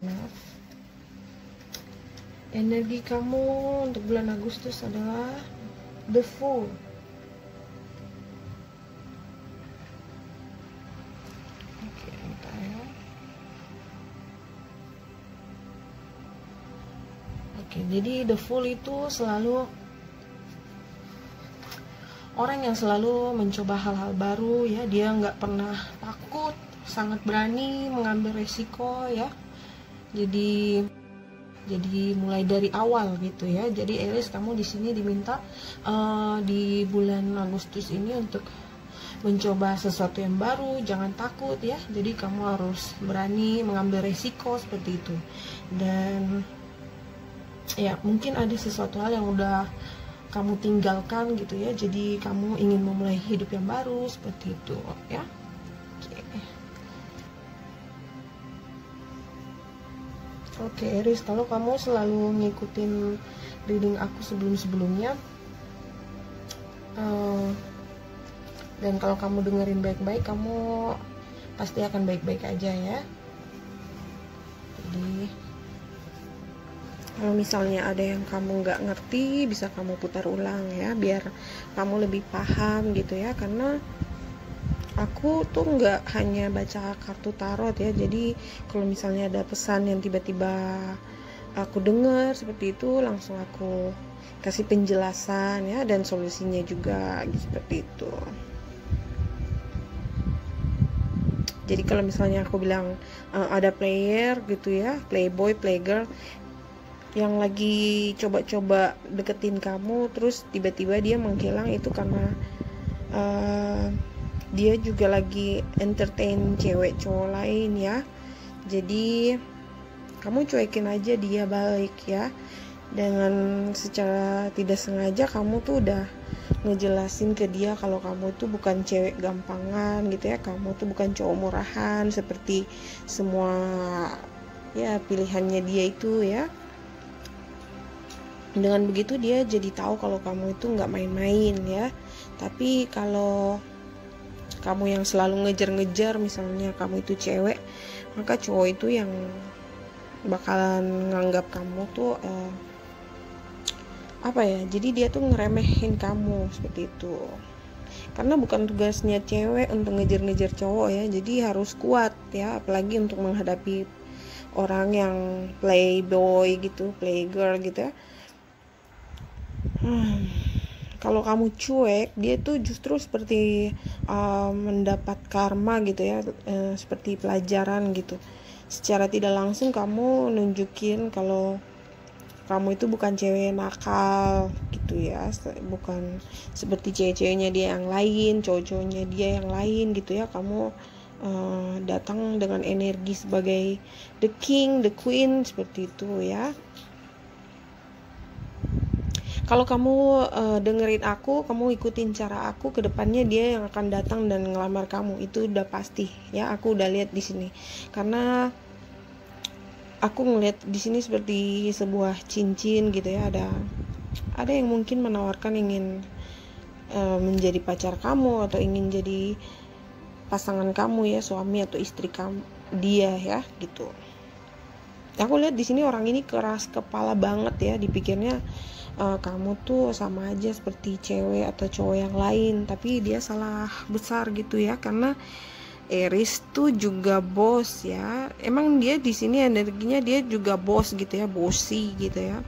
Nah, energi kamu untuk bulan Agustus adalah the Fool. Oke, bentar ya. Oke, jadi the Fool itu selalu orang yang selalu mencoba hal-hal baru ya. Dia nggak pernah takut, sangat berani mengambil resiko ya. Jadi mulai dari awal gitu ya. Jadi Aries, kamu di sini diminta di bulan Agustus ini untuk mencoba sesuatu yang baru, jangan takut ya. Jadi kamu harus berani mengambil resiko seperti itu. Dan ya mungkin ada sesuatu hal yang udah kamu tinggalkan gitu ya, jadi kamu ingin memulai hidup yang baru seperti itu ya. Oke, Aries, kalau kamu selalu ngikutin reading aku sebelumnya, dan kalau kamu dengerin baik-baik, kamu pasti akan baik-baik aja ya. Jadi kalau misalnya ada yang kamu nggak ngerti, bisa kamu putar ulang ya, biar kamu lebih paham gitu ya. Karena aku tuh nggak hanya baca kartu tarot ya, jadi kalau misalnya ada pesan yang tiba-tiba aku dengar seperti itu, langsung aku kasih penjelasan ya, dan solusinya juga seperti itu. Jadi kalau misalnya aku bilang ada player gitu ya, playboy, playgirl, yang lagi coba-coba deketin kamu, terus tiba-tiba dia menghilang, itu karena dia juga lagi entertain cewek cowok lain ya. Jadi kamu cuekin aja dia balik ya. Dengan secara tidak sengaja kamu tuh udah ngejelasin ke dia kalau kamu tuh bukan cewek gampangan gitu ya, kamu tuh bukan cowok murahan seperti semua ya pilihannya dia itu ya. Dengan begitu dia jadi tahu kalau kamu itu nggak main-main ya. Tapi kalau kamu yang selalu ngejar-ngejar, misalnya kamu itu cewek, maka cowok itu yang bakalan nganggap kamu tuh jadi dia tuh ngeremehin kamu seperti itu. Karena bukan tugasnya cewek untuk ngejar-ngejar cowok ya, jadi harus kuat ya, apalagi untuk menghadapi orang yang playboy gitu, playgirl gitu ya. Kalau kamu cuek, dia tuh justru seperti mendapat karma gitu ya, seperti pelajaran gitu. Secara tidak langsung kamu nunjukin kalau kamu itu bukan cewek nakal gitu ya, bukan seperti cewek-ceweknya dia yang lain, cowok-cowoknya dia yang lain gitu ya. Kamu datang dengan energi sebagai the king, the queen seperti itu ya. Kalau kamu dengerin aku, kamu ikutin cara aku, kedepannya dia yang akan datang dan ngelamar kamu, itu udah pasti ya. Aku udah lihat di sini, karena aku ngeliat di sini seperti sebuah cincin gitu ya. Ada yang mungkin menawarkan ingin menjadi pacar kamu atau ingin jadi pasangan kamu ya, suami atau istri kamu dia ya gitu. Aku lihat di sini orang ini keras kepala banget ya, dipikirnya kamu tuh sama aja seperti cewek atau cowok yang lain, tapi dia salah besar gitu ya. Karena Aries tuh juga bos ya. Emang dia di sini energinya dia juga bos gitu ya, bossy gitu ya.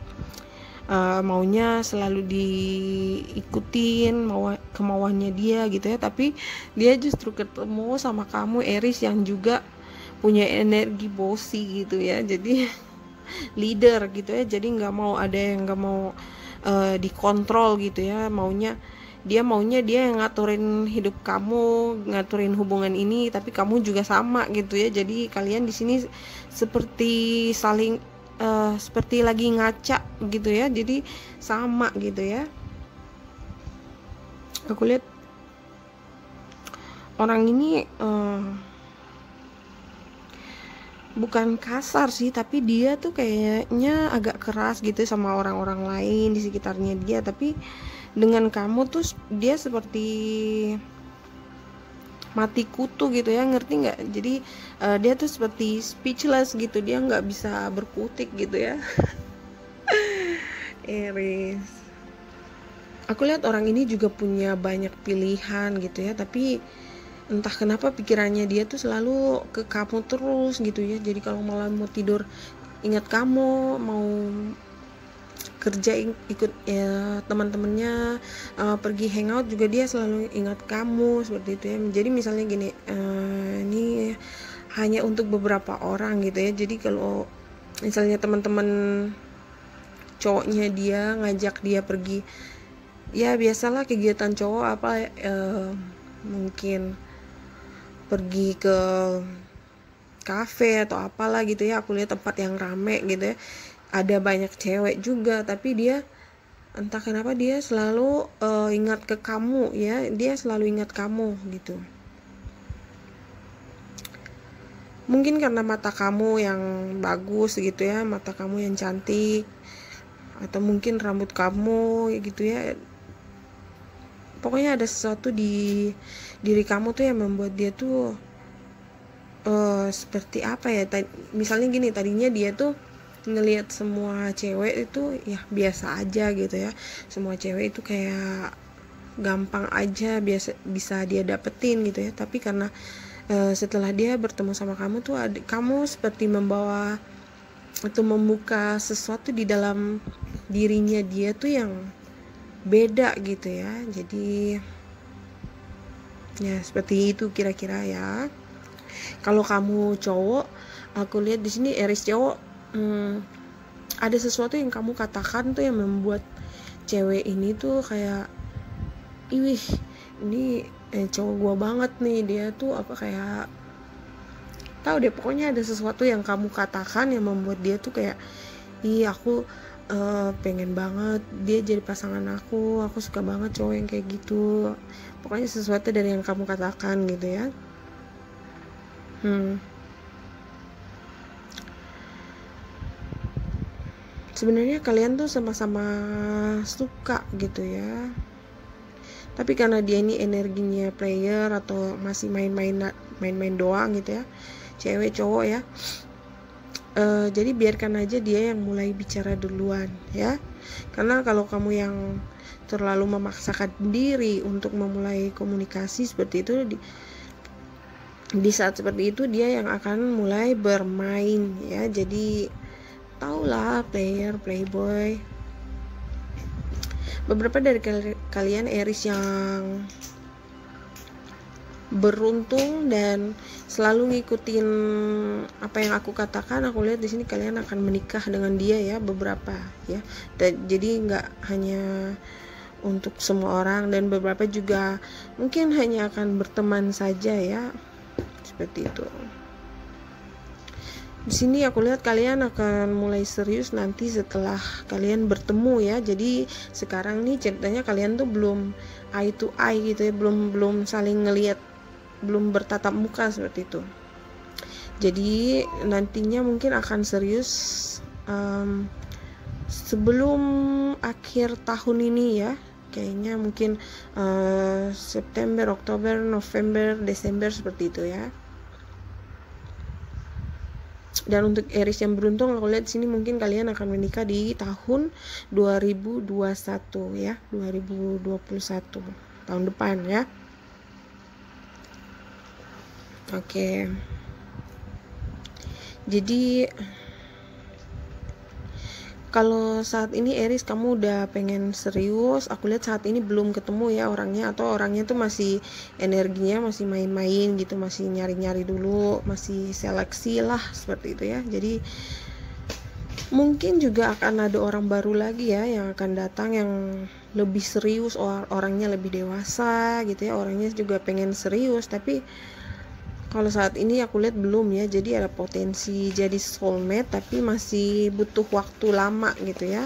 Maunya selalu diikutin kemauannya dia gitu ya. Tapi dia justru ketemu sama kamu Aries yang juga punya energi bossy gitu ya. Jadi leader gitu ya. Jadi nggak mau ada yang nggak mau dikontrol gitu ya. Maunya dia yang ngaturin hidup kamu, ngaturin hubungan ini, tapi kamu juga sama gitu ya. Jadi kalian di sini seperti saling seperti lagi ngaca gitu ya. Jadi sama gitu ya. Aku lihat orang ini bukan kasar sih, tapi dia tuh kayaknya agak keras gitu sama orang-orang lain di sekitarnya dia. Tapi dengan kamu tuh dia seperti mati kutu gitu ya, ngerti nggak? Jadi dia tuh seperti speechless gitu, dia nggak bisa berkutik gitu ya. Aries, aku lihat orang ini juga punya banyak pilihan gitu ya, tapi entah kenapa pikirannya dia tuh selalu ke kamu terus gitu ya. Jadi kalau malam mau tidur ingat kamu, mau kerja ikut ya teman-temannya, pergi hangout juga dia selalu ingat kamu, seperti itu ya. Jadi misalnya gini, ini hanya untuk beberapa orang gitu ya. Jadi kalau misalnya teman-teman cowoknya dia ngajak dia pergi, ya biasalah kegiatan cowok apa, mungkin pergi ke kafe atau apalah gitu ya. Aku lihat tempat yang rame gitu ya, ada banyak cewek juga, tapi dia entah kenapa dia selalu ingat ke kamu ya, dia selalu ingat kamu gitu. Mungkin karena mata kamu yang bagus gitu ya, mata kamu yang cantik, atau mungkin rambut kamu gitu ya. Pokoknya ada sesuatu di diri kamu tuh yang membuat dia tuh seperti apa ya, misalnya gini, tadinya dia tuh ngelihat semua cewek itu ya biasa aja gitu ya, semua cewek itu kayak gampang aja bisa dia dapetin gitu ya. Tapi karena setelah dia bertemu sama kamu tuh kamu seperti membawa atau membuka sesuatu di dalam dirinya dia tuh yang beda gitu ya. Jadi ya seperti itu kira-kira ya. Kalau kamu cowok, aku lihat di sini Aries cowok, ada sesuatu yang kamu katakan tuh yang membuat cewek ini tuh kayak, ih ini cowok gua banget nih, dia tuh apa kayak tahu deh, pokoknya ada sesuatu yang kamu katakan yang membuat dia tuh kayak, aku pengen banget dia jadi pasangan aku suka banget cowok yang kayak gitu. Pokoknya sesuatu dari yang kamu katakan gitu ya. Sebenarnya kalian tuh sama-sama suka gitu ya, tapi karena dia ini energinya player atau masih main-main doang gitu ya, cewek cowok ya, jadi biarkan aja dia yang mulai bicara duluan ya. Karena kalau kamu yang terlalu memaksakan diri untuk memulai komunikasi seperti itu, di saat seperti itu dia yang akan mulai bermain ya. Jadi taulah playboy. Beberapa dari kalian Aries yang beruntung dan selalu ngikutin apa yang aku katakan, aku lihat di sini kalian akan menikah dengan dia ya, beberapa ya. Jadi nggak hanya untuk semua orang, dan beberapa juga mungkin hanya akan berteman saja ya, seperti itu. Di sini aku lihat kalian akan mulai serius nanti setelah kalian bertemu ya. Jadi sekarang nih ceritanya kalian tuh belum eye to eye gitu ya, belum saling ngelihat, belum bertatap muka seperti itu. Jadi nantinya mungkin akan serius sebelum akhir tahun ini ya. Kayaknya mungkin September, Oktober, November, Desember seperti itu ya. Dan untuk Aries yang beruntung, aku lihat sini mungkin kalian akan menikah di tahun 2021 ya, 2021 tahun depan ya. Oke. Jadi kalau saat ini Aries kamu udah pengen serius, aku lihat saat ini belum ketemu ya orangnya, atau orangnya tuh masih energinya masih main-main gitu, masih nyari-nyari dulu, masih seleksi lah seperti itu ya. Jadi mungkin juga akan ada orang baru lagi ya yang akan datang yang lebih serius, orangnya lebih dewasa gitu ya, orangnya juga pengen serius. Tapi kalau saat ini aku lihat belum ya, jadi ada potensi jadi soulmate tapi masih butuh waktu lama gitu ya.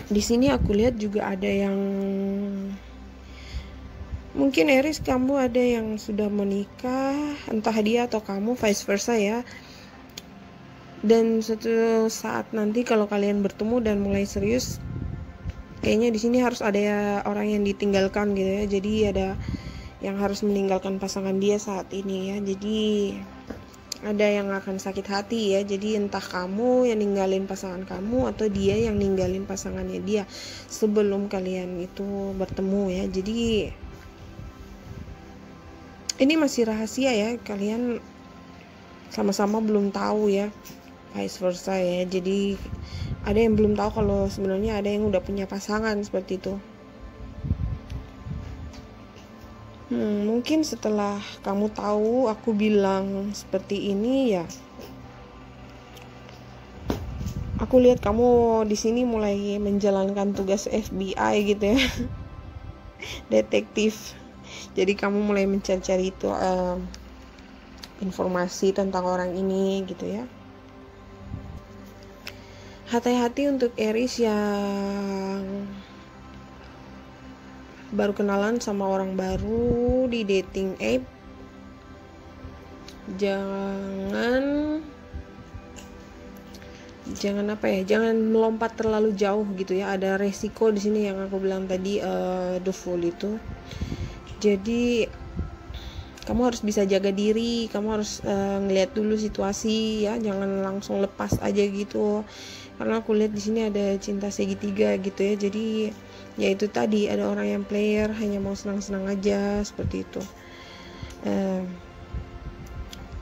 Di sini aku lihat juga ada yang mungkin Aries kamu ada yang sudah menikah, entah dia atau kamu, vice versa ya. Dan suatu saat nanti kalau kalian bertemu dan mulai serius, kayaknya di sini harus ada orang yang ditinggalkan gitu ya. Jadi ada yang harus meninggalkan pasangan dia saat ini ya. Jadi ada yang akan sakit hati ya. Jadi entah kamu yang ninggalin pasangan kamu atau dia yang ninggalin pasangannya dia sebelum kalian itu bertemu ya. Jadi ini masih rahasia ya, kalian sama-sama belum tahu ya, vice versa ya. Jadi ada yang belum tahu kalau sebenarnya ada yang udah punya pasangan seperti itu. Mungkin setelah kamu tahu aku bilang seperti ini ya, aku lihat kamu di sini mulai menjalankan tugas FBI gitu ya, detektif. Jadi kamu mulai mencari-cari itu informasi tentang orang ini gitu ya. Hati-hati untuk Aries yang baru kenalan sama orang baru di dating app. Jangan melompat terlalu jauh gitu ya. Ada resiko di sini yang aku bilang tadi, the fool itu. Jadi kamu harus bisa jaga diri, kamu harus ngeliat dulu situasi ya, jangan langsung lepas aja gitu. Karena aku lihat di sini ada cinta segitiga gitu ya. Jadi ya itu tadi, ada orang yang player, hanya mau senang-senang aja seperti itu.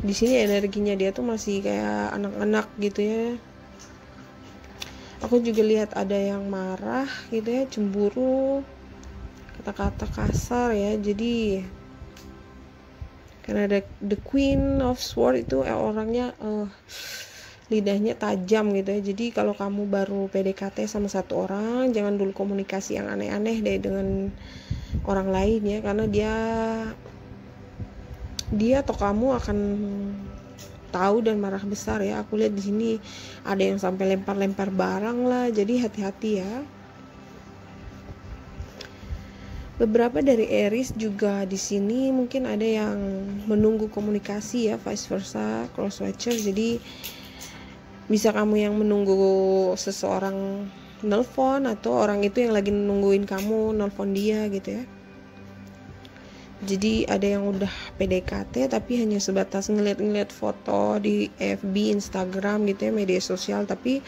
Di sini energinya dia tuh masih kayak anak-anak gitu ya. Aku juga lihat ada yang marah gitu ya, cemburu, kata-kata kasar ya. Jadi karena ada the Queen of Swords itu orangnya lidahnya tajam gitu ya. Jadi kalau kamu baru PDKT sama satu orang, jangan dulu komunikasi yang aneh-aneh deh dengan orang lain ya, karena dia atau kamu akan tahu dan marah besar ya. Aku lihat di sini ada yang sampai lempar-lempar barang lah. Jadi hati-hati ya. Beberapa dari Aries juga di sini mungkin ada yang menunggu komunikasi ya, vice versa, cross watcher. Jadi bisa kamu yang menunggu seseorang nelpon, atau orang itu yang lagi nungguin kamu nelpon dia gitu ya. Jadi ada yang udah PDKT tapi hanya sebatas ngeliat foto di FB, Instagram gitu ya, media sosial, tapi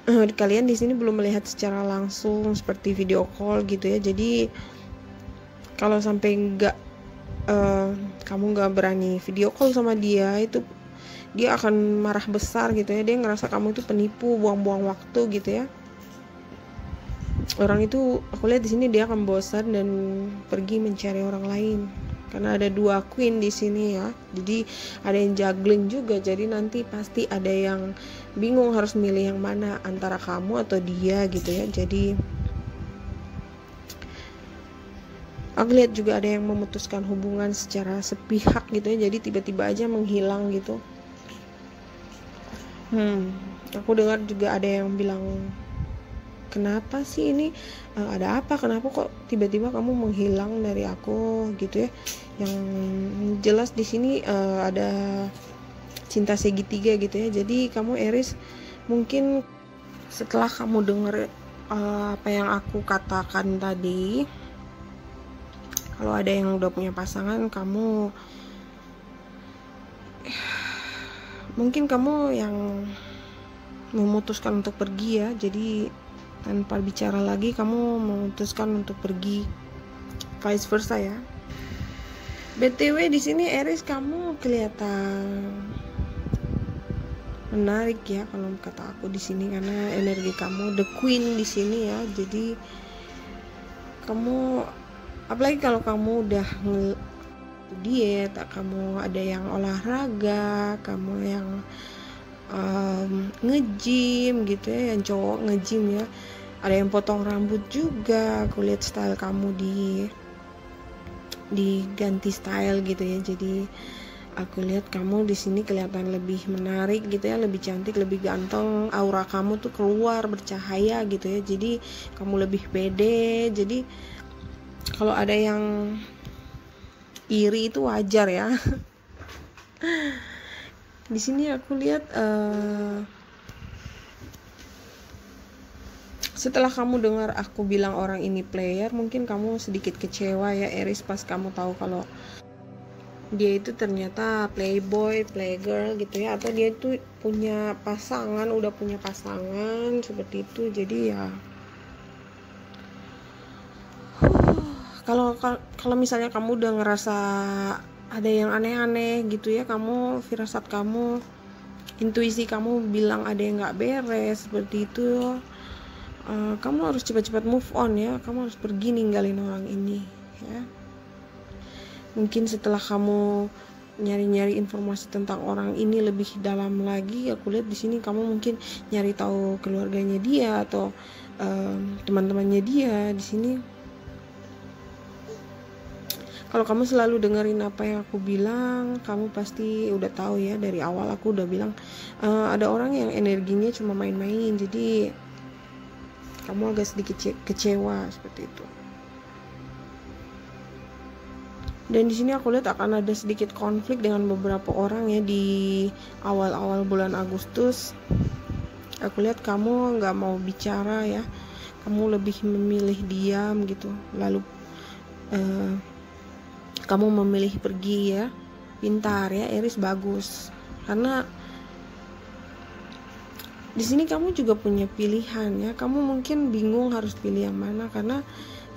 kalian di sini belum melihat secara langsung seperti video call gitu ya. Jadi kalau sampai kamu nggak berani video call sama dia, itu dia akan marah besar gitu ya. Dia ngerasa kamu itu penipu, buang-buang waktu gitu ya. Orang itu aku lihat di sini dia akan bosan dan pergi mencari orang lain. Karena ada dua queen di sini ya. Jadi ada yang juggling juga. Jadi nanti pasti ada yang bingung harus milih yang mana, antara kamu atau dia gitu ya. Jadi aku lihat juga ada yang memutuskan hubungan secara sepihak gitu ya. Jadi tiba-tiba aja menghilang gitu. Aku dengar juga ada yang bilang, kenapa sih ini, ada apa, kenapa kok tiba-tiba kamu menghilang dari aku gitu ya. Yang jelas di sini ada cinta segitiga gitu ya. Jadi kamu Aries, mungkin setelah kamu dengar apa yang aku katakan tadi, kalau ada yang udah punya pasangan, kamu mungkin kamu yang memutuskan untuk pergi ya. Jadi tanpa bicara lagi kamu memutuskan untuk pergi, vice versa ya. BTW di sini Aries, kamu kelihatan menarik ya kalau kata aku di sini, karena energi kamu the queen di sini ya. Jadi kamu, apalagi kalau kamu udah diet, kamu ada yang olahraga, kamu yang nge-gym gitu ya, yang cowok nge-gym ya, ada yang potong rambut juga. Aku lihat style kamu diganti style gitu ya. Jadi aku lihat kamu di sini kelihatan lebih menarik gitu ya, lebih cantik, lebih ganteng. Aura kamu tuh keluar bercahaya gitu ya. Jadi kamu lebih pede. Jadi kalau ada yang iri itu wajar ya. Di sini aku lihat Setelah kamu dengar aku bilang orang ini player, mungkin kamu sedikit kecewa ya Aries, pas kamu tahu kalau dia itu ternyata playboy, playgirl gitu ya, atau dia itu punya pasangan, udah punya pasangan seperti itu. Jadi ya kalau misalnya kamu udah ngerasa ada yang aneh-aneh gitu ya, kamu firasat kamu, intuisi kamu bilang ada yang nggak beres seperti itu, kamu harus cepat-cepat move on ya. Kamu harus pergi ninggalin orang ini ya. Mungkin setelah kamu nyari-nyari informasi tentang orang ini lebih dalam lagi, aku lihat di sini kamu mungkin nyari tahu keluarganya dia atau teman-temannya dia di sini. Kalau kamu selalu dengerin apa yang aku bilang, kamu pasti udah tahu ya, dari awal aku udah bilang ada orang yang energinya cuma main-main, jadi kamu agak sedikit kecewa seperti itu. Dan di sini aku lihat akan ada sedikit konflik dengan beberapa orang ya di awal-awal bulan Agustus. Aku lihat kamu nggak mau bicara ya, kamu lebih memilih diam gitu. Lalu kamu memilih pergi ya. Pintar ya Aries, bagus. Karena di sini kamu juga punya pilihan ya. Kamu mungkin bingung harus pilih yang mana karena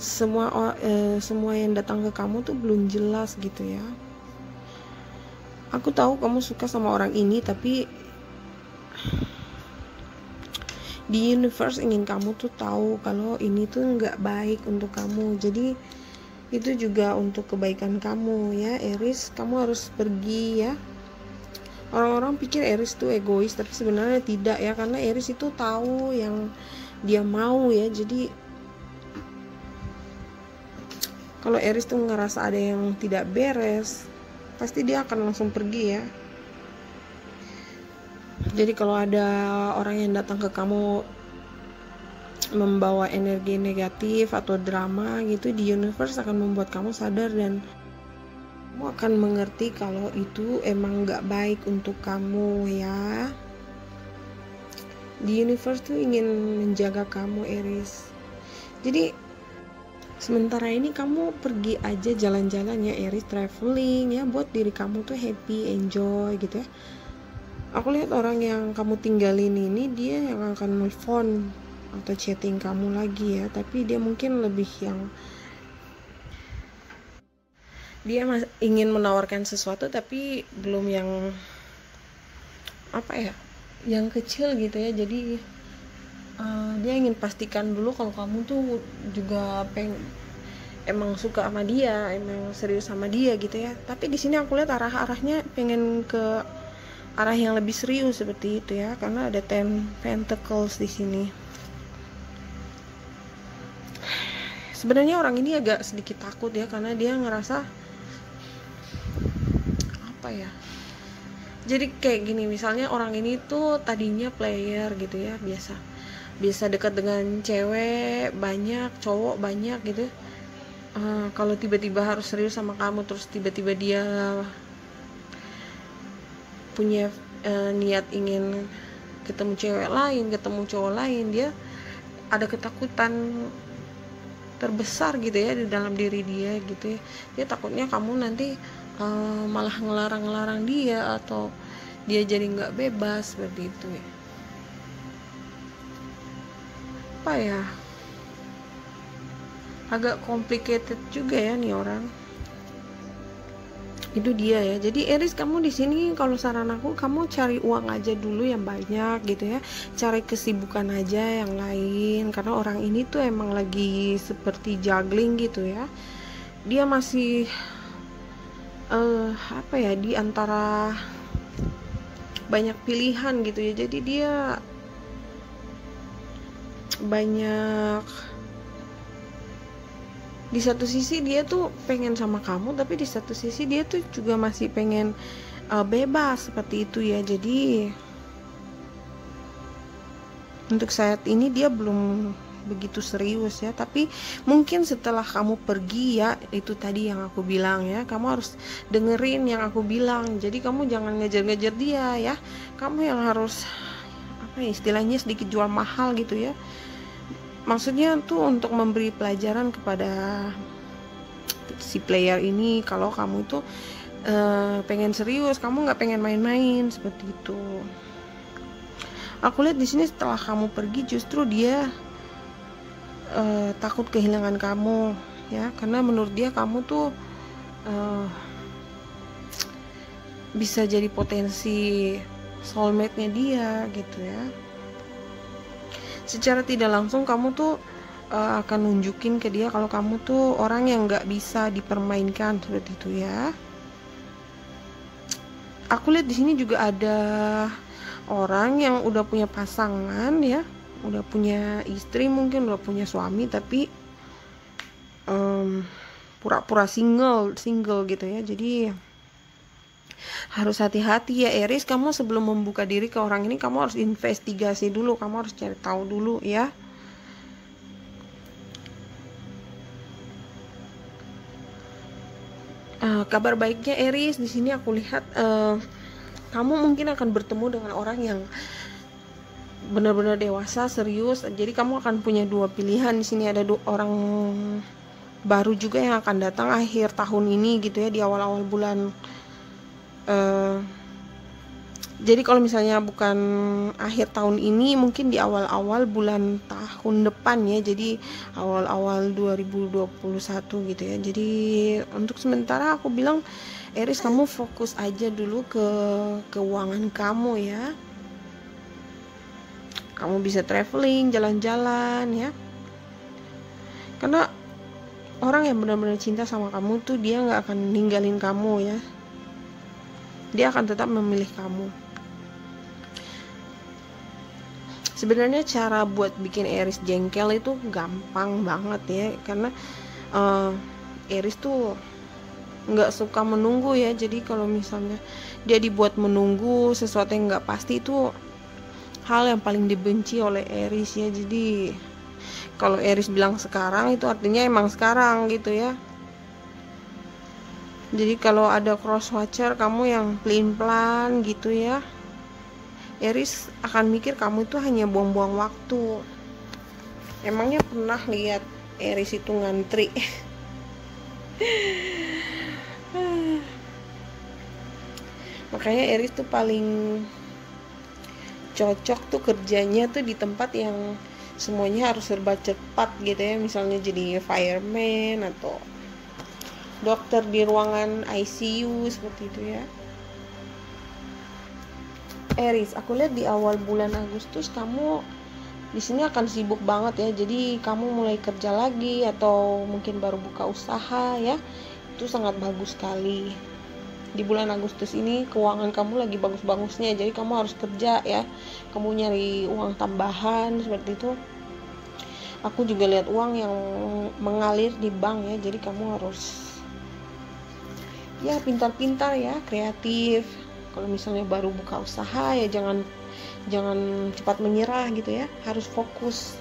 semua yang datang ke kamu tuh belum jelas gitu ya. Aku tahu kamu suka sama orang ini, tapi di universe ingin kamu tuh tahu kalau ini tuh nggak baik untuk kamu. Jadi itu juga untuk kebaikan kamu ya Aries. Kamu harus pergi ya. Orang-orang pikir Aries tuh egois, tapi sebenarnya tidak ya, karena Aries itu tahu yang dia mau ya. Jadi kalau Aries tuh ngerasa ada yang tidak beres, pasti dia akan langsung pergi ya. Jadi kalau ada orang yang datang ke kamu membawa energi negatif atau drama gitu, di universe akan membuat kamu sadar dan kamu akan mengerti kalau itu emang gak baik untuk kamu ya. Di universe tuh ingin menjaga kamu Aries. Jadi sementara ini kamu pergi aja jalan-jalan ya Aries, traveling ya, buat diri kamu tuh happy, enjoy gitu ya. Aku lihat orang yang kamu tinggalin ini, dia yang akan move on atau chatting kamu lagi ya, tapi dia mungkin lebih yang dia ingin menawarkan sesuatu tapi belum yang apa ya, yang kecil gitu ya. Jadi dia ingin pastikan dulu kalau kamu tuh juga emang suka sama dia, emang serius sama dia gitu ya. Tapi di sini aku lihat arahnya pengen ke arah yang lebih serius seperti itu ya, karena ada 10 Pentacles di sini. Sebenarnya orang ini agak sedikit takut ya, karena dia ngerasa apa ya, jadi kayak gini, misalnya orang ini tuh tadinya player gitu ya, biasa dekat dengan cewek banyak, cowok banyak gitu. Kalau tiba-tiba harus serius sama kamu, terus tiba-tiba dia punya niat ingin ketemu cewek lain, ketemu cowok lain, dia ada ketakutan terbesar gitu ya di dalam diri dia gitu ya. Dia takutnya kamu nanti malah ngelarang dia, atau dia jadi nggak bebas seperti itu ya. Apa ya, agak complicated juga ya nih orang. Itu dia ya. Jadi Aries, kamu di sini kalau saran aku, kamu cari uang aja dulu yang banyak gitu ya. Cari kesibukan aja yang lain, karena orang ini tuh emang lagi seperti juggling gitu ya. Dia masih apa ya, di antara banyak pilihan gitu ya. Jadi dia banyak, di satu sisi dia tuh pengen sama kamu, tapi di satu sisi dia tuh juga masih pengen bebas seperti itu ya. Jadi untuk saat ini dia belum begitu serius ya, tapi mungkin setelah kamu pergi ya, itu tadi yang aku bilang ya, kamu harus dengerin yang aku bilang. Jadi kamu jangan ngejar-ngejar dia ya, kamu yang harus apa ya, istilahnya sedikit jual mahal gitu ya. maksudnya tuh untuk memberi pelajaran kepada si player ini kalau kamu tuh pengen serius, kamu nggak pengen main-main seperti itu. Aku lihat di sini setelah kamu pergi justru dia takut kehilangan kamu ya, karena menurut dia kamu tuh bisa jadi potensi soulmate-nya dia gitu ya. Secara tidak langsung kamu tuh akan nunjukin ke dia kalau kamu tuh orang yang nggak bisa dipermainkan seperti itu ya. Aku lihat di sini juga ada orang yang udah punya pasangan ya, udah punya istri, mungkin udah punya suami, tapi pura-pura single gitu ya. Jadi harus hati-hati ya Aries, kamu sebelum membuka diri ke orang ini kamu harus investigasi dulu, kamu harus cari tahu dulu ya. Kabar baiknya Aries, di sini aku lihat kamu mungkin akan bertemu dengan orang yang benar-benar dewasa, serius. Jadi kamu akan punya dua pilihan. Di sini ada orang baru juga yang akan datang akhir tahun ini gitu ya, di awal-awal bulan. Jadi kalau misalnya bukan akhir tahun ini, mungkin di awal-awal bulan tahun depan ya, jadi awal-awal 2021 gitu ya. Jadi untuk sementara aku bilang Aries, kamu fokus aja dulu ke keuangan kamu ya. Kamu bisa traveling, jalan-jalan ya. Karena orang yang benar-benar cinta sama kamu tuh dia nggak akan ninggalin kamu ya. Dia akan tetap memilih kamu. Sebenarnya cara buat bikin Aries jengkel itu gampang banget ya, karena Aries tuh nggak suka menunggu ya. Jadi kalau misalnya dia dibuat menunggu sesuatu yang nggak pasti, itu hal yang paling dibenci oleh Aries ya. Jadi kalau Aries bilang sekarang, itu artinya emang sekarang gitu ya. Jadi kalau ada cross watcher kamu yang pelin-pelan gitu ya, Aries akan mikir kamu itu hanya buang-buang waktu. Emangnya pernah lihat Aries itu ngantri? Makanya Aries tuh paling cocok tuh kerjanya tuh di tempat yang semuanya harus serba cepat gitu ya. Misalnya jadi fireman atau dokter di ruangan ICU seperti itu ya. Aries, aku lihat di awal bulan Agustus kamu di sini akan sibuk banget ya. Jadi kamu mulai kerja lagi atau mungkin baru buka usaha ya. Itu sangat bagus sekali. Di bulan Agustus ini keuangan kamu lagi bagus-bagusnya. Jadi kamu harus kerja ya. Kamu nyari uang tambahan seperti itu. Aku juga lihat uang yang mengalir di bank ya. Jadi kamu harus ya pintar-pintar ya, kreatif. Kalau misalnya baru buka usaha ya jangan cepat menyerah gitu ya, harus fokus.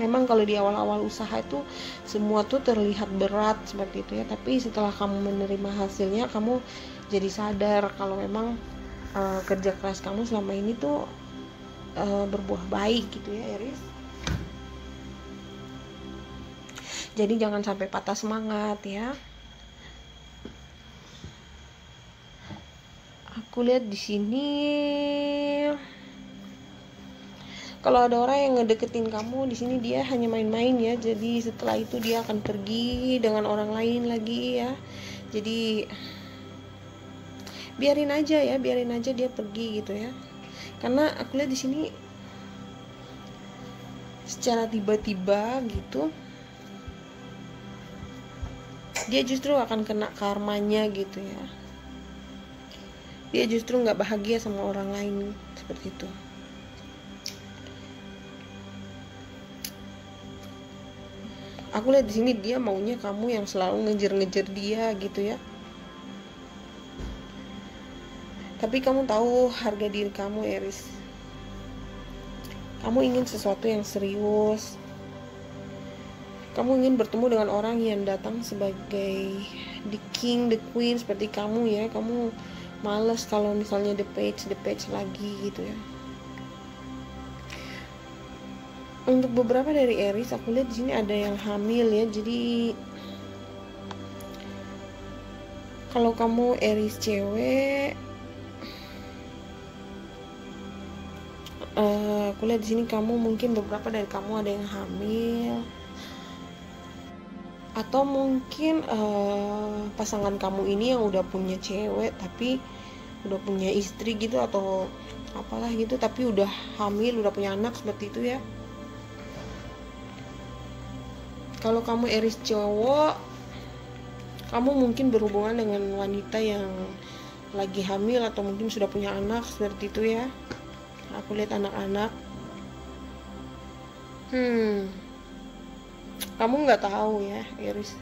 Memang kalau di awal-awal usaha itu semua tuh terlihat berat seperti itu ya, tapi setelah kamu menerima hasilnya kamu jadi sadar kalau memang kerja keras kamu selama ini tuh berbuah baik gitu ya Aries. Jadi jangan sampai patah semangat ya. Aku lihat di sini kalau ada orang yang ngedeketin kamu di sini, dia hanya main-main ya. Jadi setelah itu dia akan pergi dengan orang lain lagi ya. Jadi biarin aja dia pergi gitu ya. Karena aku lihat di sini secara tiba-tiba gitu dia justru akan kena karmanya gitu ya. Dia justru nggak bahagia sama orang lain seperti itu. Aku lihat di sini dia maunya kamu yang selalu ngejar-ngejar dia gitu ya. Tapi kamu tahu harga diri kamu Aries. Kamu ingin sesuatu yang serius. Kamu ingin bertemu dengan orang yang datang sebagai the king, the queen seperti kamu ya. Kamu males kalau misalnya the page lagi gitu ya. Untuk beberapa dari Aries aku lihat di sini ada yang hamil ya. Jadi kalau kamu Aries cewek, aku lihat di sini kamu mungkin beberapa dari kamu ada yang hamil, atau mungkin pasangan kamu ini yang udah punya cewek tapi udah punya istri gitu atau apalah gitu, tapi udah hamil, udah punya anak, seperti itu ya. Kalau kamu Aries cowok, kamu mungkin berhubungan dengan wanita yang lagi hamil atau mungkin sudah punya anak, seperti itu ya. Aku lihat anak-anak. Kamu nggak tahu ya Aries,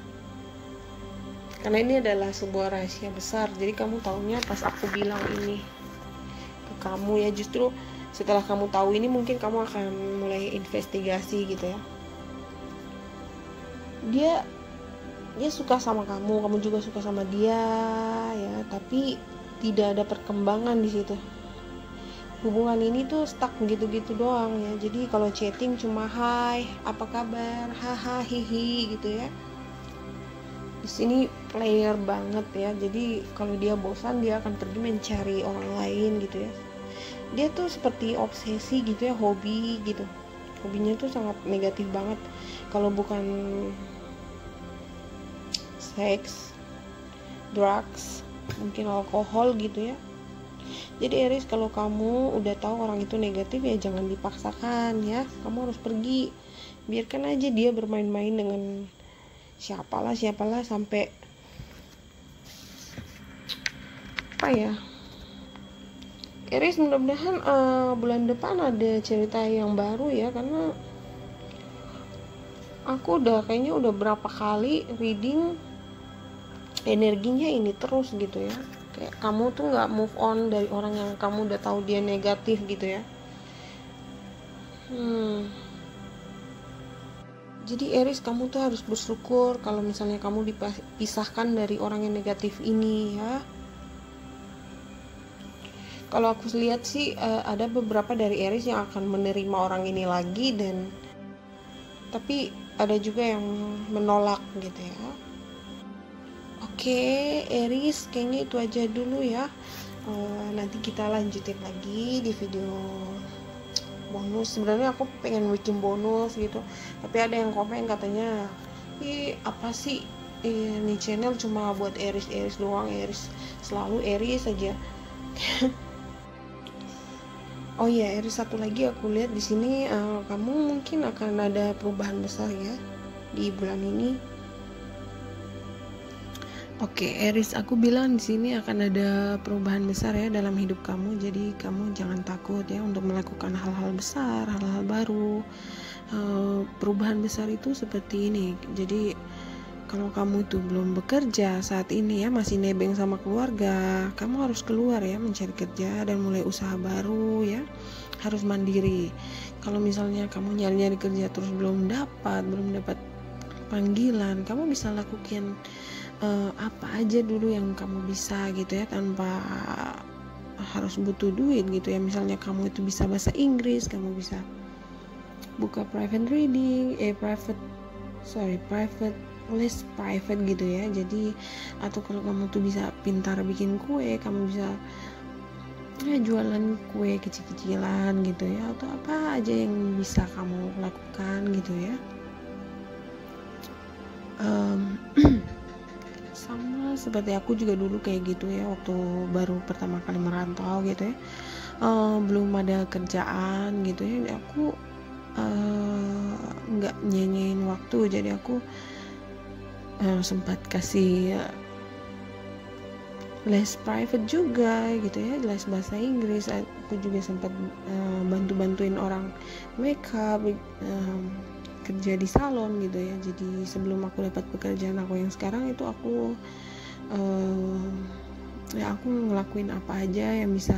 karena ini adalah sebuah rahasia besar. Jadi kamu taunya pas aku bilang ini ke kamu ya. Justru setelah kamu tahu ini mungkin kamu akan mulai investigasi gitu ya. Dia suka sama kamu juga suka sama dia ya, tapi tidak ada perkembangan di situ. Hubungan ini tuh stuck gitu-gitu doang ya. Jadi kalau chatting cuma hai, apa kabar, haha, hihi gitu ya. Di sini player banget ya. Jadi kalau dia bosan, dia akan pergi mencari orang lain gitu ya. Dia tuh seperti obsesi gitu ya, hobi gitu. Hobinya tuh sangat negatif banget. Kalau bukan seks, drugs, mungkin alkohol gitu ya. Jadi Aries, kalau kamu udah tahu orang itu negatif ya jangan dipaksakan ya. Kamu harus pergi. Biarkan aja dia bermain-main dengan siapalah sampai apa ya. Aries, mudah-mudahan bulan depan ada cerita yang baru ya, karena aku kayaknya udah berapa kali reading energinya ini terus gitu ya. Kayak kamu tuh nggak move on dari orang yang kamu udah tahu dia negatif gitu ya. Jadi Aries, kamu tuh harus bersyukur kalau misalnya kamu dipisahkan dari orang yang negatif ini ya. Kalau aku lihat sih ada beberapa dari Aries yang akan menerima orang ini lagi, tapi ada juga yang menolak gitu ya. Oke, Aries, kayaknya itu aja dulu ya. Nanti kita lanjutin lagi di video bonus. Sebenarnya aku pengen bikin bonus gitu, tapi ada yang komen katanya, apa sih ini channel cuma buat Aries doang, Aries selalu Aries aja. Oh iya, Aries, satu lagi aku lihat di sini kamu mungkin akan ada perubahan besar ya di bulan ini. Oke, Aries, aku bilang di sini akan ada perubahan besar ya dalam hidup kamu. Jadi kamu jangan takut ya untuk melakukan hal-hal besar, hal-hal baru. Perubahan besar itu seperti ini. Jadi kalau kamu itu belum bekerja saat ini ya, masih nebeng sama keluarga, kamu harus keluar ya, mencari kerja dan mulai usaha baru ya. Harus mandiri. Kalau misalnya kamu nyari-nyari kerja terus belum dapat panggilan, kamu bisa lakukan apa aja dulu yang kamu bisa gitu ya, tanpa harus butuh duit gitu ya. Misalnya kamu itu bisa bahasa Inggris, kamu bisa buka private reading, private gitu ya. Jadi atau kalau kamu tuh bisa pintar bikin kue, kamu bisa jualan kue kecil-kecilan gitu ya, atau apa aja yang bisa kamu lakukan gitu ya. Sama seperti aku juga dulu kayak gitu ya, waktu baru pertama kali merantau gitu ya, belum ada kerjaan gitu ya, aku nggak nyanyiin waktu. Jadi aku sempat kasih les private juga gitu ya, les bahasa Inggris. Aku juga sempat bantuin orang makeup, kerja di salon gitu ya. Jadi sebelum aku dapat pekerjaan aku yang sekarang itu, aku ngelakuin apa aja yang bisa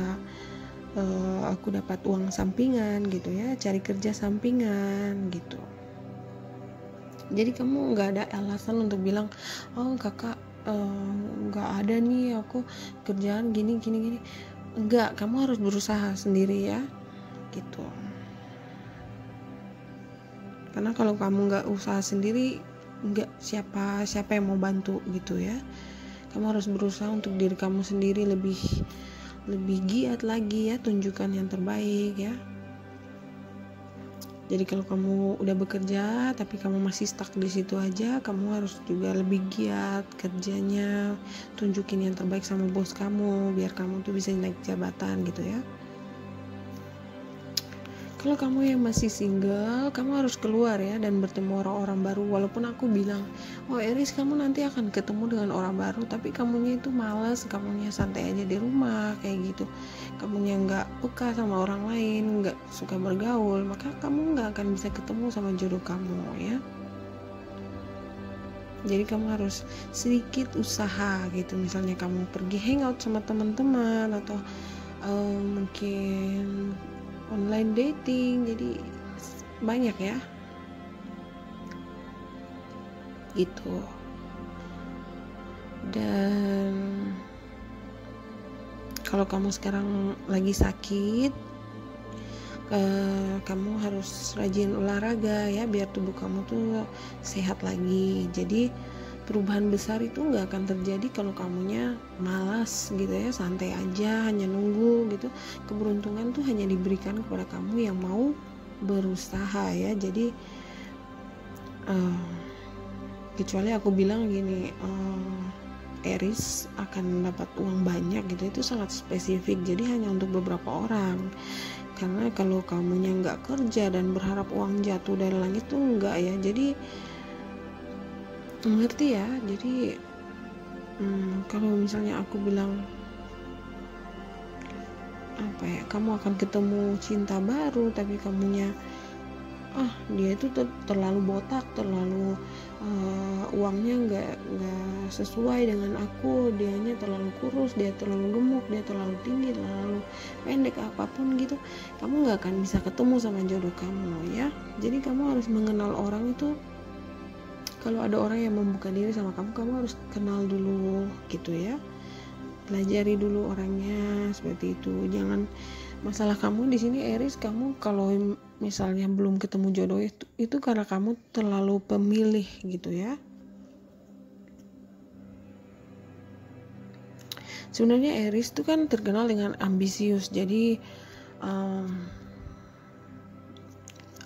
aku dapat uang sampingan gitu ya, cari kerja sampingan gitu. Jadi kamu nggak ada alasan untuk bilang, oh kakak nggak ada nih aku kerjaan gini. Enggak, kamu harus berusaha sendiri ya gitu. karena kalau kamu nggak usaha sendiri, nggak siapa yang mau bantu gitu ya. Kamu harus berusaha untuk diri kamu sendiri, lebih giat lagi ya, tunjukkan yang terbaik ya. Jadi kalau kamu udah bekerja tapi kamu masih stuck di situ aja, kamu harus juga lebih giat kerjanya, tunjukin yang terbaik sama bos kamu biar kamu tuh bisa naik jabatan gitu ya. Kalau kamu yang masih single, kamu harus keluar ya dan bertemu orang-orang baru. Walaupun aku bilang, oh Eris kamu nanti akan ketemu dengan orang baru, tapi kamunya itu malas, kamunya santai aja di rumah kayak gitu, kamunya nggak peka sama orang lain, nggak suka bergaul, maka kamu nggak akan bisa ketemu sama jodoh kamu ya. Jadi kamu harus sedikit usaha gitu, misalnya kamu pergi hangout sama teman-teman atau mungkin online dating, jadi banyak ya gitu. Dan kalau kamu sekarang lagi sakit, kamu harus rajin olahraga ya biar tubuh kamu tuh sehat lagi. Jadi perubahan besar itu nggak akan terjadi kalau kamunya malas gitu ya, santai aja, hanya nunggu gitu. Keberuntungan tuh hanya diberikan kepada kamu yang mau berusaha ya. Jadi kecuali aku bilang gini, Eris akan dapat uang banyak gitu, itu sangat spesifik, jadi hanya untuk beberapa orang. Karena kalau kamunya nggak kerja dan berharap uang jatuh dari langit tuh enggak ya. Jadi ngerti ya. Jadi kalau misalnya aku bilang apa ya, kamu akan ketemu cinta baru tapi kamunya dia itu terlalu botak, terlalu uangnya nggak sesuai dengan aku, dianya terlalu kurus, dia terlalu gemuk, dia terlalu tinggi, terlalu pendek, apapun gitu, kamu nggak akan bisa ketemu sama jodoh kamu ya. Jadi kamu harus mengenal orang itu. Kalau ada orang yang membuka diri sama kamu, kamu harus kenal dulu gitu ya, pelajari dulu orangnya seperti itu. Jangan, masalah kamu di sini Eris, kamu kalau misalnya belum ketemu jodoh itu karena kamu terlalu pemilih gitu ya. Sebenarnya Eris itu kan terkenal dengan ambisius, jadi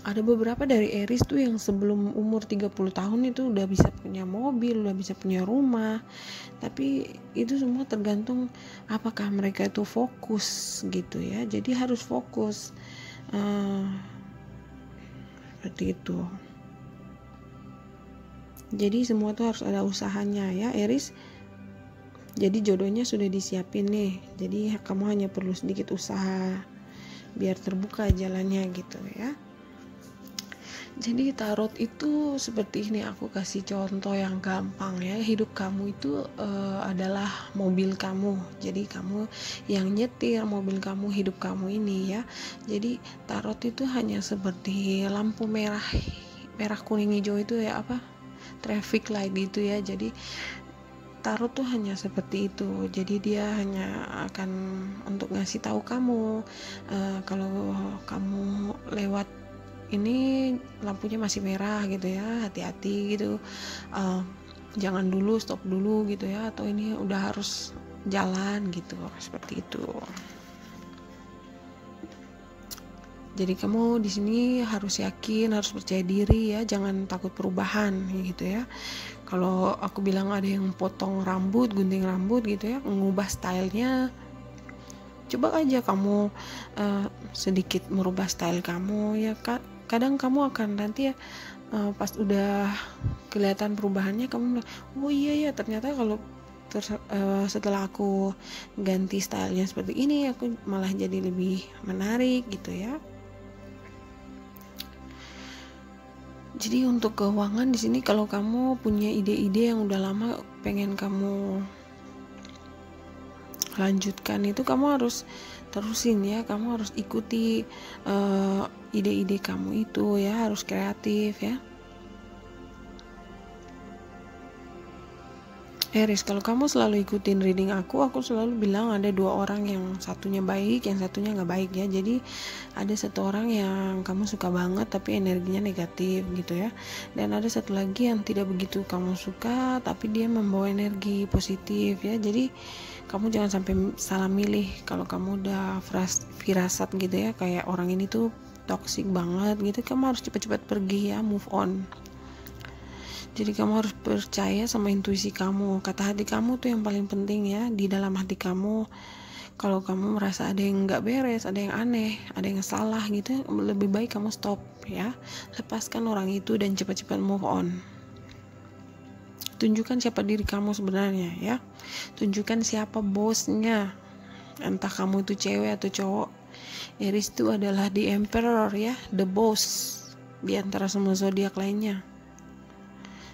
ada beberapa dari Eris tuh yang sebelum umur 30 tahun itu udah bisa punya mobil, udah bisa punya rumah. Tapi itu semua tergantung apakah mereka itu fokus gitu ya. Jadi harus fokus seperti itu. Jadi semua tuh harus ada usahanya ya Eris. Jadi jodohnya sudah disiapin nih, jadi kamu hanya perlu sedikit usaha biar terbuka jalannya gitu ya. Jadi tarot itu seperti ini, aku kasih contoh yang gampang ya. Hidup kamu itu adalah mobil kamu. Jadi kamu yang nyetir mobil kamu, hidup kamu ini ya. Jadi tarot itu hanya seperti lampu merah kuning hijau itu ya, apa, traffic light gitu ya. Jadi tarot tuh hanya seperti itu. Jadi dia hanya akan untuk ngasih tahu kamu kalau kamu lewat ini lampunya masih merah gitu ya, hati-hati gitu, jangan dulu, stop dulu gitu ya, atau ini udah harus jalan gitu, seperti itu. Jadi kamu di sini harus yakin, harus percaya diri ya, jangan takut perubahan gitu ya. Kalau aku bilang ada yang potong rambut, gunting rambut gitu ya, mengubah stylenya, coba aja kamu sedikit merubah style kamu ya. Kadang kamu akan nanti ya pas udah kelihatan perubahannya, kamu bilang, oh iya ya, ternyata kalau setelah aku ganti stylenya seperti ini, aku malah jadi lebih menarik gitu ya. Jadi untuk keuangan di sini, kalau kamu punya ide-ide yang udah lama pengen kamu lanjutkan, itu kamu harus terusin ya, kamu harus ikuti ide-ide kamu itu ya, harus kreatif ya. Aries, kalau kamu selalu ikutin reading aku selalu bilang ada dua orang, yang satunya baik, yang satunya nggak baik ya. Jadi ada satu orang yang kamu suka banget tapi energinya negatif gitu ya, dan ada satu lagi yang tidak begitu kamu suka tapi dia membawa energi positif ya. Jadi kamu jangan sampai salah milih kalau kamu udah firasat gitu ya, kayak orang ini tuh toxic banget gitu. Kamu harus cepat-cepat pergi ya, move on. Jadi kamu harus percaya sama intuisi kamu, kata hati kamu tuh yang paling penting ya. Di dalam hati kamu, kalau kamu merasa ada yang nggak beres, ada yang aneh, ada yang salah gitu, lebih baik kamu stop ya. Lepaskan orang itu dan cepat-cepat move on. Tunjukkan siapa diri kamu sebenarnya ya. Tunjukkan siapa bosnya, entah kamu itu cewek atau cowok. Aries itu adalah the emperor ya, the boss di antara semua zodiak lainnya.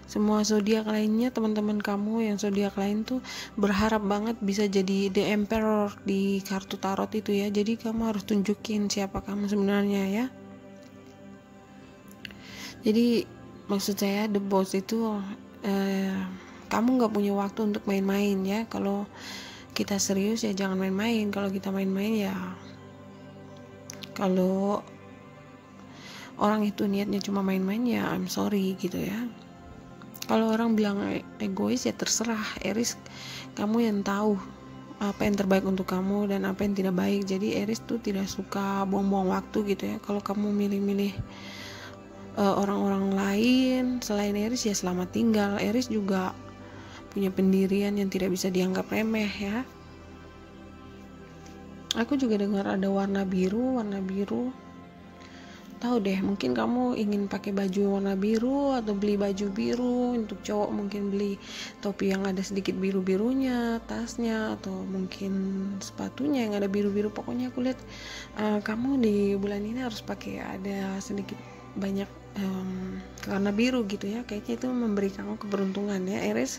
Semua zodiak lainnya, teman-teman kamu yang zodiak lain tuh berharap banget bisa jadi the emperor di kartu tarot itu ya. Jadi kamu harus tunjukin siapa kamu sebenarnya ya. Jadi maksud saya the boss itu kamu nggak punya waktu untuk main-main ya. Kalau kita serius ya jangan main-main. Kalau kita main-main ya, kalau orang itu niatnya cuma main-main ya I'm sorry gitu ya. Kalau orang bilang egois ya terserah, Aries, kamu yang tahu apa yang terbaik untuk kamu dan apa yang tidak baik. Jadi Aries tuh tidak suka buang-buang waktu gitu ya. Kalau kamu milih-milih orang-orang lain selain Aries ya selamat tinggal. Aries juga punya pendirian yang tidak bisa dianggap remeh ya. Aku juga dengar ada warna biru. Tahu deh, mungkin kamu ingin pakai baju warna biru atau beli baju biru. Untuk cowok mungkin beli topi yang ada sedikit biru-birunya, tasnya, atau mungkin sepatunya yang ada biru-biru. Pokoknya aku lihat kamu di bulan ini harus pakai ada sedikit banyak warna biru gitu ya. Kayaknya itu memberi kamu keberuntungan ya Aries.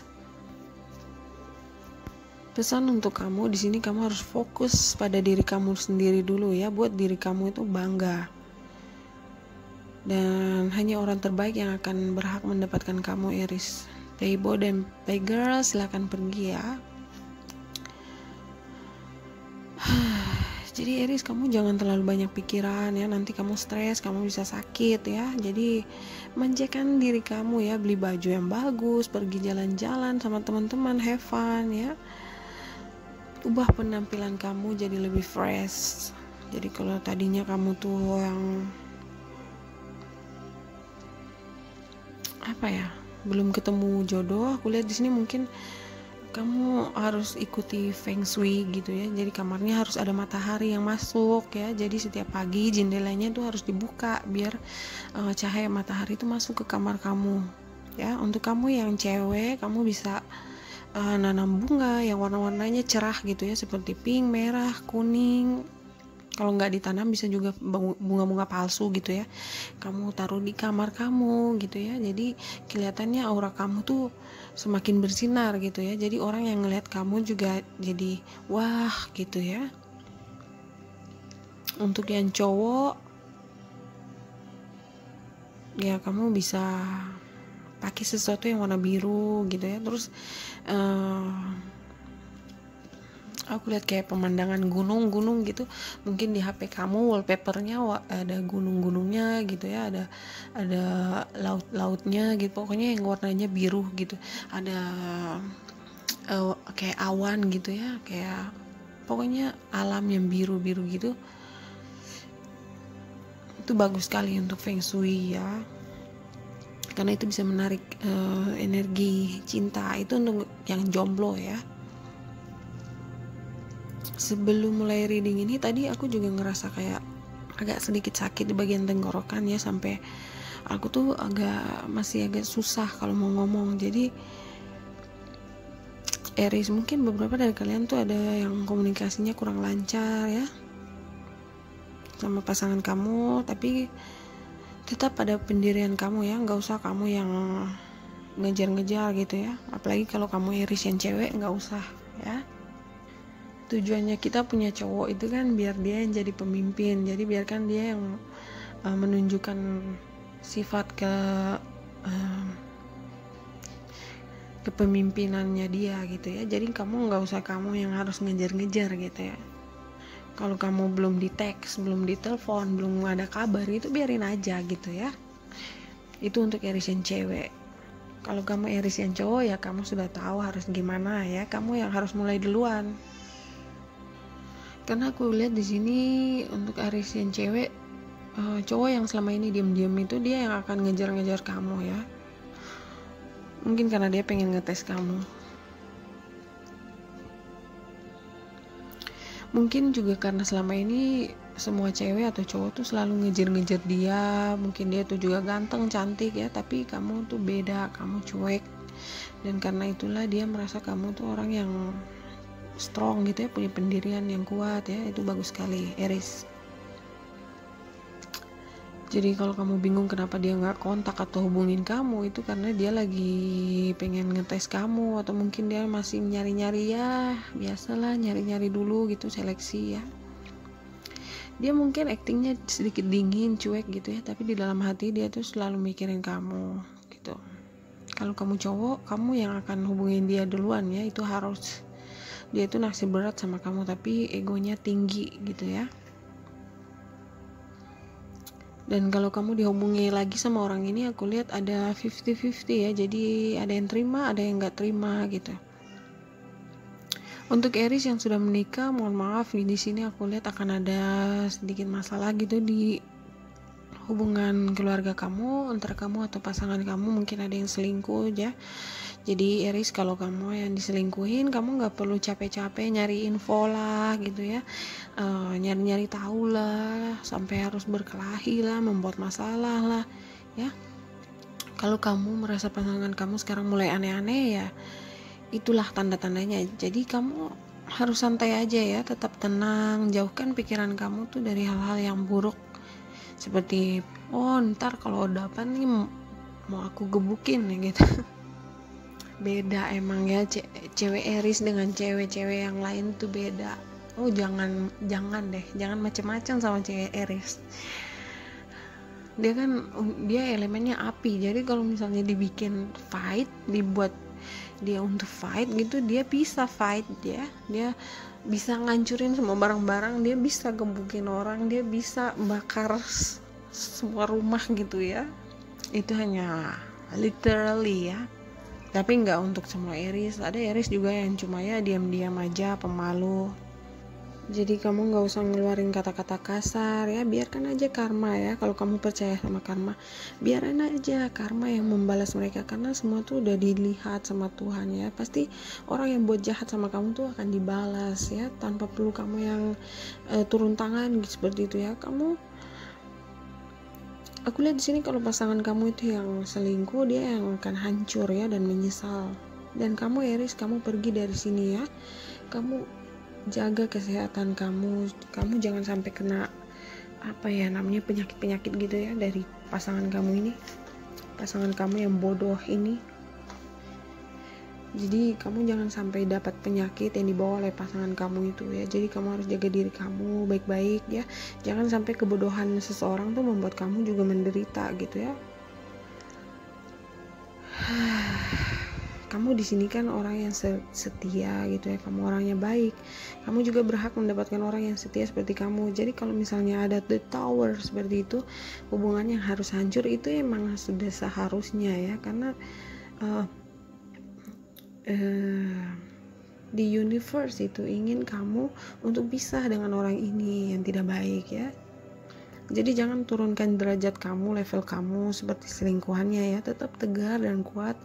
Pesan untuk kamu di sini, kamu harus fokus pada diri kamu sendiri dulu ya. Buat diri kamu itu bangga. Dan hanya orang terbaik yang akan berhak mendapatkan kamu Aries. Playboy dan playgirl silakan pergi ya. Jadi Aries, kamu jangan terlalu banyak pikiran ya, nanti kamu stres, kamu bisa sakit ya. Jadi manjakan diri kamu ya, beli baju yang bagus, pergi jalan-jalan sama teman-teman, have fun ya. Ubah penampilan kamu jadi lebih fresh. Jadi kalau tadinya kamu tuh yang belum ketemu jodoh, aku lihat di sini mungkin kamu harus ikuti feng shui gitu ya. Jadi kamarnya harus ada matahari yang masuk ya. Jadi setiap pagi jendelanya tuh harus dibuka biar cahaya matahari itu masuk ke kamar kamu ya. Untuk kamu yang cewek, kamu bisa nanam bunga yang warna-warnanya cerah gitu ya, seperti pink, merah, kuning. Kalau nggak ditanam bisa juga bunga-bunga palsu gitu ya, kamu taruh di kamar kamu gitu ya. Jadi kelihatannya aura kamu tuh semakin bersinar gitu ya. Jadi orang yang ngelihat kamu juga jadi wah gitu ya. Untuk yang cowok ya, kamu bisa pakai sesuatu yang warna biru gitu ya. Terus aku lihat kayak pemandangan gunung gitu, mungkin di HP kamu wallpapernya ada gunung-gunungnya gitu ya, ada laut-lautnya gitu, pokoknya yang warnanya biru gitu, ada kayak awan gitu ya, kayak pokoknya alam yang biru-biru gitu. Itu bagus sekali untuk feng shui ya, karena itu bisa menarik energi cinta. Itu untuk yang jomblo ya. Sebelum mulai reading ini tadi aku juga ngerasa kayak agak sedikit sakit di bagian tenggorokan ya, sampai aku tuh masih agak susah kalau mau ngomong. Jadi Aries, mungkin beberapa dari kalian tuh ada yang komunikasinya kurang lancar ya sama pasangan kamu, tapi tetap pada pendirian kamu ya, nggak usah kamu yang ngejar-ngejar gitu ya. Apalagi kalau kamu Aries yang cewek, nggak usah ya. Tujuannya kita punya cowok itu kan biar dia yang jadi pemimpin. Jadi biarkan dia yang menunjukkan sifat kepemimpinannya dia gitu ya. Jadi kamu nggak usah kamu yang harus ngejar-ngejar gitu ya. Kalau kamu belum di teks, belum ditelepon, belum ada kabar, itu biarin aja gitu ya. Itu untuk Aries yang cewek. Kalau kamu Aries yang cowok ya kamu sudah tahu harus gimana ya. Kamu yang harus mulai duluan. Karena aku lihat di sini untuk Aries yang cewek, cowok yang selama ini diam-diam itu dia yang akan ngejar-ngejar kamu ya. Mungkin karena dia pengen ngetes kamu. Mungkin juga karena selama ini semua cewek atau cowok tuh selalu ngejar-ngejar dia. Mungkin dia tuh juga ganteng, cantik ya, tapi kamu tuh beda, kamu cuek. Dan karena itulah dia merasa kamu tuh orang yang strong gitu ya, punya pendirian yang kuat ya. Itu bagus sekali Aries. Jadi kalau kamu bingung kenapa dia nggak kontak atau hubungin kamu, itu karena dia lagi pengen ngetes kamu, atau mungkin dia masih nyari-nyari ya, biasalah nyari-nyari dulu gitu, seleksi ya. Dia mungkin aktingnya sedikit dingin, cuek gitu ya, tapi di dalam hati dia tuh selalu mikirin kamu gitu. Kalau kamu cowok, kamu yang akan hubungin dia duluan ya, itu harus. Dia itu naksir berat sama kamu, tapi egonya tinggi gitu ya. Dan kalau kamu dihubungi lagi sama orang ini, aku lihat ada 50-50 ya. Jadi ada yang terima, ada yang nggak terima gitu. Untuk Aries yang sudah menikah, mohon maaf di sini aku lihat akan ada sedikit masalah gitu di hubungan keluarga kamu, antara kamu atau pasangan kamu. Mungkin ada yang selingkuh ya. Jadi Aries, kalau kamu yang diselingkuhin, kamu nggak perlu capek-capek nyari info lah gitu ya, nyari-nyari tahu lah, sampai harus berkelahi lah, membuat masalah lah ya. Kalau kamu merasa pasangan kamu sekarang mulai aneh-aneh ya, itulah tanda-tandanya. Jadi kamu harus santai aja ya, tetap tenang, jauhkan pikiran kamu tuh dari hal-hal yang buruk, seperti ntar kalau udah apa nih mau aku gebukin ya gitu. Beda emang ya, cewek Aries dengan cewek-cewek yang lain tuh beda. Jangan deh, jangan macem-macem sama cewek Aries. Dia elemennya api, jadi kalau misalnya dibikin fight, dibuat dia untuk fight gitu, dia bisa fight ya. Dia bisa ngancurin semua barang-barang, dia bisa gebukin orang, dia bisa bakar semua rumah gitu ya. Itu hanya literally ya, tapi nggak untuk semua Aries. Ada Aries juga yang cuma ya diam-diam aja, pemalu. Jadi kamu nggak usah ngeluarin kata-kata kasar ya, biarkan aja karma ya. Kalau kamu percaya sama karma, biarin aja karma yang membalas mereka, karena semua tuh udah dilihat sama Tuhan ya. Pasti orang yang buat jahat sama kamu tuh akan dibalas ya, tanpa perlu kamu yang turun tangan gitu, seperti itu ya. Aku lihat di sini kalau pasangan kamu itu yang selingkuh, dia yang akan hancur ya dan menyesal. Dan kamu Aries, kamu pergi dari sini ya. Kamu jaga kesehatan kamu jangan sampai kena namanya penyakit-penyakit gitu ya dari pasangan kamu yang bodoh ini. Jadi kamu jangan sampai dapat penyakit yang dibawa oleh pasangan kamu itu ya. Jadi kamu harus jaga diri kamu baik-baik ya. Jangan sampai kebodohan seseorang tuh membuat kamu juga menderita gitu ya. Kamu di sini kan orang yang setia gitu ya, kamu orangnya baik, kamu juga berhak mendapatkan orang yang setia seperti kamu. Jadi kalau misalnya ada the tower seperti itu, hubungan yang harus hancur, itu emang sudah seharusnya ya, karena di universe itu ingin kamu untuk pisah dengan orang ini yang tidak baik ya. Jadi jangan turunkan derajat kamu, level kamu seperti selingkuhannya ya. Tetap tegar dan kuat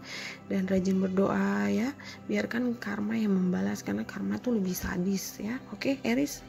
dan rajin berdoa ya. Biarkan karma yang membalas, karena karma tuh lebih sadis ya. Oke, Aries?